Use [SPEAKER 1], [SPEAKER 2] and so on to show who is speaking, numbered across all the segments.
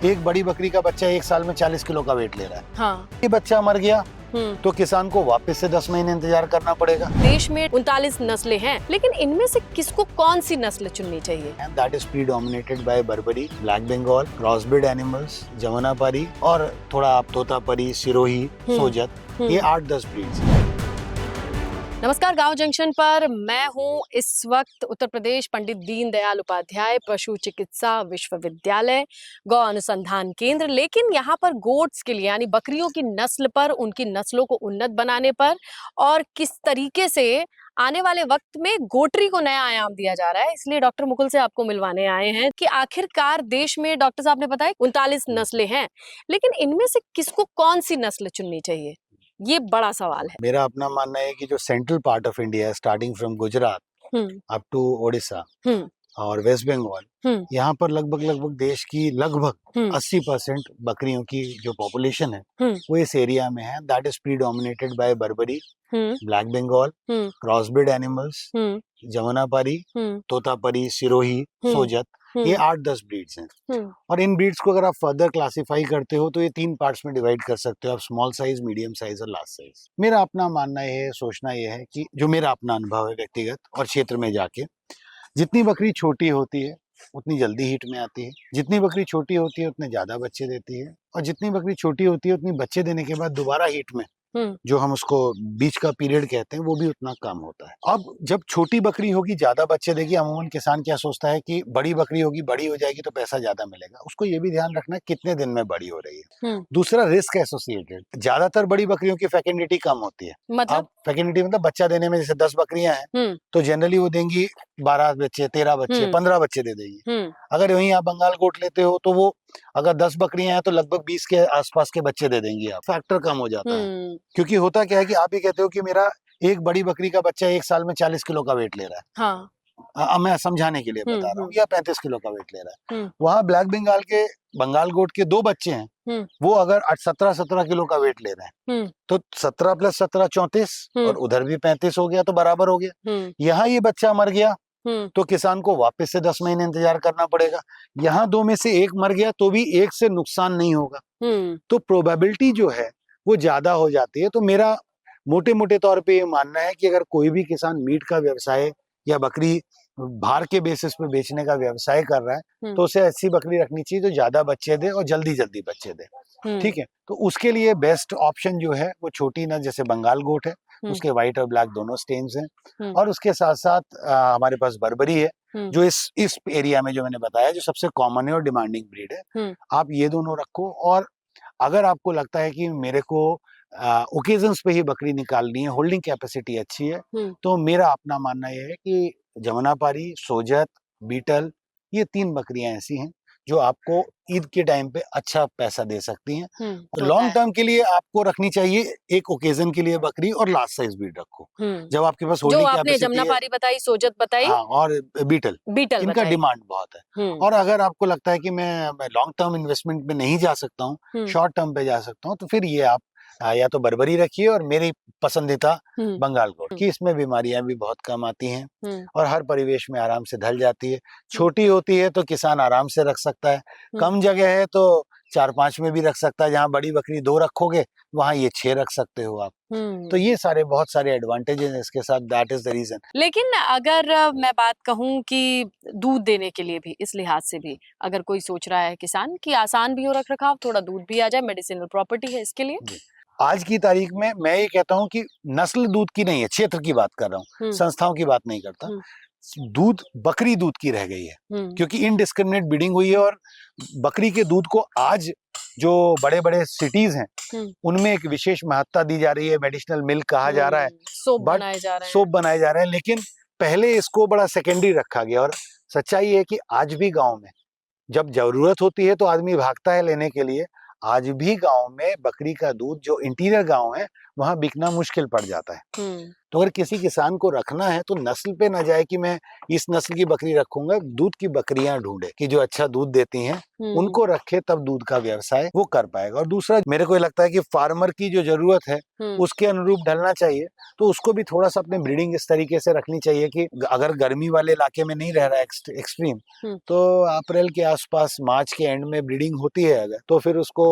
[SPEAKER 1] एक बड़ी बकरी का बच्चा 1 साल में 40 किलो का वेट ले रहा है।
[SPEAKER 2] हाँ।
[SPEAKER 1] ये बच्चा मर गया तो किसान को वापस से 10 महीने इंतजार करना पड़ेगा।
[SPEAKER 2] देश में 39 नस्लें हैं, लेकिन इनमें से किसको कौन सी नस्ल चुननी चाहिए?
[SPEAKER 1] That is predominated by Barbary, Black Bengal, crossbred animals, Jamunapari और थोड़ा आप तोतापरी, सिरोही, सोजत, ये 8-10 ब्रीड्स हैं।
[SPEAKER 2] नमस्कार, गांव जंक्शन पर मैं हूं इस वक्त उत्तर प्रदेश पंडित दीनदयाल उपाध्याय पशु चिकित्सा विश्वविद्यालय गौ अनुसंधान केंद्र। लेकिन यहाँ पर गोट्स के लिए यानी बकरियों की नस्ल पर, उनकी नस्लों को उन्नत बनाने पर और किस तरीके से आने वाले वक्त में गोट्री को नया आयाम दिया जा रहा है, इसलिए डॉक्टर मुकुल से आपको मिलवाने आए हैं कि आखिरकार देश में, डॉक्टर साहब ने बताया 39 नस्लें हैं, लेकिन इनमें से किसको कौन सी नस्ल चुननी चाहिए, ये बड़ा सवाल है।
[SPEAKER 1] मेरा अपना मानना है कि जो सेंट्रल पार्ट ऑफ इंडिया है, starting from Gujarat up to Odisha और वेस्ट बंगाल, यहाँ पर लगभग देश की लगभग 80% बकरियों की जो पॉपुलेशन है वो इस एरिया में है। That is predominated by Barbari, black Bengal, crossbreed animals, Jamunapari, Totapari, Sirohi, Sojat, ये 8-10 ब्रीड्स हैं। और इन ब्रीड्स को अगर आप फर्दर क्लासिफाई करते हो तो ये 3 पार्ट्स में डिवाइड कर सकते हो आप, स्मॉल साइज, मीडियम साइज और लार्ज साइज। मेरा अपना मानना ये है, सोचना ये है कि जो मेरा अपना अनुभव है व्यक्तिगत और क्षेत्र में जाके, जितनी बकरी छोटी होती है उतनी जल्दी हीट में आती है, जितनी बकरी छोटी होती है उतने ज्यादा बच्चे देती है, और जितनी बकरी छोटी होती है उतनी बच्चे देने के बाद दोबारा हीट में जो हम उसको बीच का पीरियड कहते हैं वो भी उतना कम होता है। अब जब छोटी बकरी होगी ज्यादा बच्चे देगी, अमूमन किसान क्या सोचता है कि बड़ी बकरी होगी, बड़ी हो जाएगी तो पैसा ज्यादा मिलेगा। उसको ये भी ध्यान रखना है कितने दिन में बड़ी हो रही है। दूसरा, रिस्क एसोसिएटेड, ज्यादातर बड़ी बकरियों की फेकेंडिटी कम होती है।
[SPEAKER 2] मतलब
[SPEAKER 1] फेकेंडिटी मतलब बच्चा देने में, जैसे 10 बकरियां हैं तो जनरली वो देंगी 12 बच्चे, 13 बच्चे, 15 बच्चे दे देंगी। अगर वहीं आप बंगाल गोट लेते हो तो वो अगर 10 बकरियां हैं तो लगभग 20 के आसपास के बच्चे दे देंगी आप। फैक्टर कम हो जाता है, क्योंकि होता क्या है कि आप ही कहते हो कि मेरा एक बड़ी बकरी का बच्चा 1 साल में 40 किलो का वेट ले रहा है। हाँ। मैं समझाने के लिए बता रहा हूँ, या 35 किलो का वेट ले रहा है। वहाँ ब्लैक बंगाल के, बंगाल गोट के 2 बच्चे हैं, वो अगर 17 किलो का वेट ले रहे हैं तो 17 + 17 34, और उधर भी 35 हो गया तो बराबर हो गया। यहाँ ये बच्चा मर गया तो किसान को वापस से 10 महीने इंतजार करना पड़ेगा। यहाँ 2 में से एक मर गया तो भी एक से नुकसान नहीं होगा, तो प्रोबेबिलिटी जो है वो ज्यादा हो जाती है। तो मेरा मोटे मोटे तौर पे ये मानना है कि अगर कोई भी किसान मीट का व्यवसाय या बकरी भार के बेसिस पे बेचने का व्यवसाय कर रहा है तो उसे ऐसी बकरी रखनी चाहिए जो ज्यादा बच्चे दे और जल्दी जल्दी बच्चे दे। ठीक है, तो उसके लिए बेस्ट ऑप्शन जो है वो छोटी ना, जैसे बंगाल गोट है, उसके व्हाइट और ब्लैक दोनों स्टेन्स हैं, और उसके साथ साथ हमारे पास बर्बरी है जो इस एरिया में जो मैंने बताया जो सबसे कॉमन है और डिमांडिंग ब्रीड है। आप ये दोनों रखो, और अगर आपको लगता है कि मेरे को ओकेजन्स पे ही बकरी निकालनी है, होल्डिंग कैपेसिटी अच्छी है, तो मेरा अपना मानना यह है कि जमुनापारी, सोजत, बीटल, ये 3 बकरियां ऐसी हैं जो आपको ईद के टाइम पे अच्छा पैसा दे सकती हैं। लॉन्ग टर्म के लिए आपको रखनी चाहिए एक ओकेजन के लिए बकरी, और लार्ज साइज ब्रीड रखो। जब आपके पास होल्डिंग कैपेसिटी है,
[SPEAKER 2] जमुनापारी बताई, सोजत बताई,
[SPEAKER 1] हाँ, और बीटल इनका डिमांड बहुत है। और अगर आपको लगता है कि मैं लॉन्ग टर्म इन्वेस्टमेंट में नहीं जा सकता हूँ, शॉर्ट टर्म पे जा सकता हूँ, तो फिर ये आप या तो बर्बरी रखिए, और मेरी पसंदीदा बंगाल गोट की, इसमें बीमारियां भी बहुत कम आती हैं और हर परिवेश में आराम से ढल जाती है। छोटी होती है तो किसान आराम से रख सकता है, कम जगह है तो 4-5 में भी रख सकता है। जहाँ बड़ी बकरी 2 रखोगे वहाँ ये 6 रख सकते हो आप। तो ये बहुत सारे एडवांटेजेस हैं इसके साथ, दैट इज द रीजन।
[SPEAKER 2] लेकिन अगर मैं बात कहूँ कि दूध देने के लिए भी, इस लिहाज से भी अगर कोई सोच रहा है किसान कि आसान भी हो रख रखाव, थोड़ा दूध भी आ जाए, मेडिसिनल प्रॉपर्टी है इसके लिए,
[SPEAKER 1] आज की तारीख में मैं ये कहता हूँ कि नस्ल दूध की नहीं है, क्षेत्र की बात कर रहा हूँ, संस्थाओं की बात नहीं करता। दूध बकरी दूध की रह गई है, क्योंकि इनडिस्क्रिमिनेट ब्रीडिंग हुई है, और बकरी के दूध को आज जो बड़े बड़े सिटीज हैं उनमें एक विशेष महत्ता दी जा रही है, मेडिसिनल मिल्क कहा जा रहा है,
[SPEAKER 2] सोप बनाए जा रहे हैं,
[SPEAKER 1] लेकिन पहले इसको बड़ा सेकेंडरी रखा गया। और सच्चाई है कि आज भी गाँव में जब जरूरत होती है तो आदमी भागता है लेने के लिए। आज भी गांव में बकरी का दूध, जो इंटीरियर गांव है वहां बिकना मुश्किल पड़ जाता है। तो अगर किसी किसान को रखना है तो नस्ल पे ना जाए कि मैं इस नस्ल की बकरी रखूंगा, दूध की बकरियां ढूंढे कि जो अच्छा दूध देती हैं उनको रखे, तब दूध का व्यवसाय वो कर पाएगा। और दूसरा मेरे को लगता है कि फार्मर की जो जरूरत है उसके अनुरूप ढलना चाहिए, तो उसको भी थोड़ा सा अपने ब्रीडिंग इस तरीके से रखनी चाहिए कि अगर गर्मी वाले इलाके में नहीं रह रहा है एक्सट्रीम, तो अप्रैल के आसपास मार्च के एंड में ब्रीडिंग होती है अगर, तो फिर उसको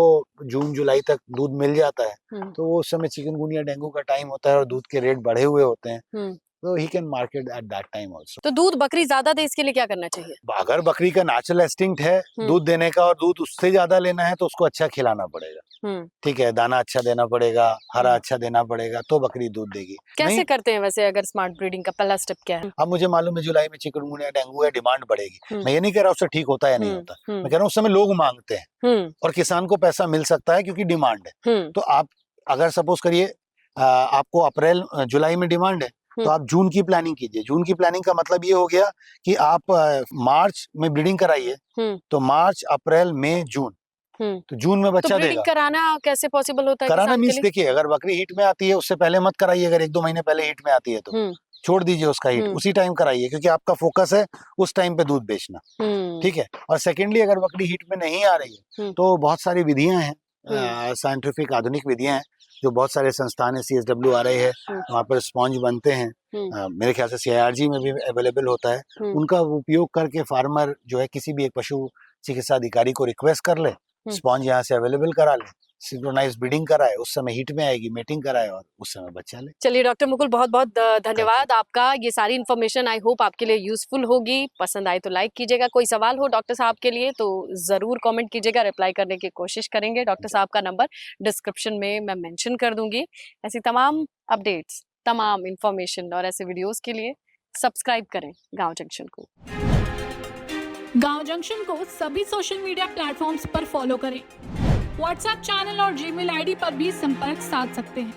[SPEAKER 1] जून जुलाई तक दूध मिल जाता है, तो उस समय चिकनगुनिया डेंगू का टाइम होता है और दूध के रेट बढ़े हुए होते हैं, तो he can market at that time also.
[SPEAKER 2] तो दूध बकरी ज्यादा दे इसके लिए क्या करना चाहिए?
[SPEAKER 1] अगर बकरी का नेचुरल इंस्टिंक्ट है दूध देने का और दूध उससे ज्यादा लेना है तो उसको अच्छा खिलाना पड़ेगा, ठीक है, दाना अच्छा देना पड़ेगा, हरा अच्छा देना पड़ेगा, तो बकरी दूध देगी।
[SPEAKER 2] कैसे करते हैं वैसे अगर स्मार्ट ब्रीडिंग का पहला स्टेप क्या है?
[SPEAKER 1] अब मुझे मालूम है जुलाई में चिकनगुनिया डेंगू है, डिमांड बढ़ेगी। मैं ये नहीं कह रहा उससे ठीक होता है या नहीं होता, मैं कह रहा हूँ उस समय लोग मांगते हैं और किसान को पैसा मिल सकता है क्योंकि डिमांड है। तो आप अगर सपोज करिए आपको अप्रैल जुलाई में डिमांड है, तो आप जून की प्लानिंग कीजिए। जून की प्लानिंग का मतलब ये हो गया कि आप मार्च में ब्रीडिंग कराइए, तो मार्च अप्रैल मई जून, तो जून में बच्चा
[SPEAKER 2] तो ब्रीडिंग
[SPEAKER 1] देगा।
[SPEAKER 2] कराना कैसे पॉसिबल होता है?
[SPEAKER 1] कराना मीन्स देखिए, अगर बकरी हीट में आती है उससे पहले मत कराइए, अगर 1-2 महीने पहले हीट में आती है तो छोड़ दीजिए उसका हीट, उसी टाइम कराइए क्योंकि आपका फोकस है उस टाइम पे दूध बेचना, ठीक है। और सेकेंडली अगर बकरी हीट में नहीं आ रही है तो बहुत सारी विधियां हैं, साइंटिफिक आधुनिक विधियां हैं जो बहुत सारे संस्थान है, CSWRI है, वहाँ पर स्पॉन्ज बनते हैं, मेरे ख्याल से CIRG में भी अवेलेबल होता है। उनका उपयोग करके फार्मर जो है किसी भी एक पशु चिकित्सा अधिकारी को रिक्वेस्ट कर ले, स्पॉन्ज यहाँ से अवेलेबल करा ले, सिंक्रोनाइज ब्रीडिंग कराए, उस समय हीट में आएगी, मेटिंग कराए और उस समय बच्चा ले।
[SPEAKER 2] चलिए डॉक्टर मुकुल, बहुत बहुत धन्यवाद आपका। ये सारी इन्फॉर्मेशन आई होप आपके लिए यूजफुल होगी। पसंद आए तो लाइक कीजिएगा। कोई सवाल हो डॉक्टर साहब के लिए तो जरूर कमेंट कीजिएगा, रिप्लाई करने की कोशिश करेंगे। डॉक्टर साहब का नंबर डिस्क्रिप्शन में मैं मेंशन कर दूंगी। ऐसी तमाम अपडेट्स, तमाम इन्फॉर्मेशन और ऐसे वीडियोस के लिए सब्सक्राइब करें गाँव जंक्शन को।
[SPEAKER 3] गाँव जंक्शन को सभी सोशल मीडिया प्लेटफॉर्म्स पर फॉलो करें। व्हाट्सएप चैनल और जीमेल आईडी पर भी संपर्क साध सकते हैं।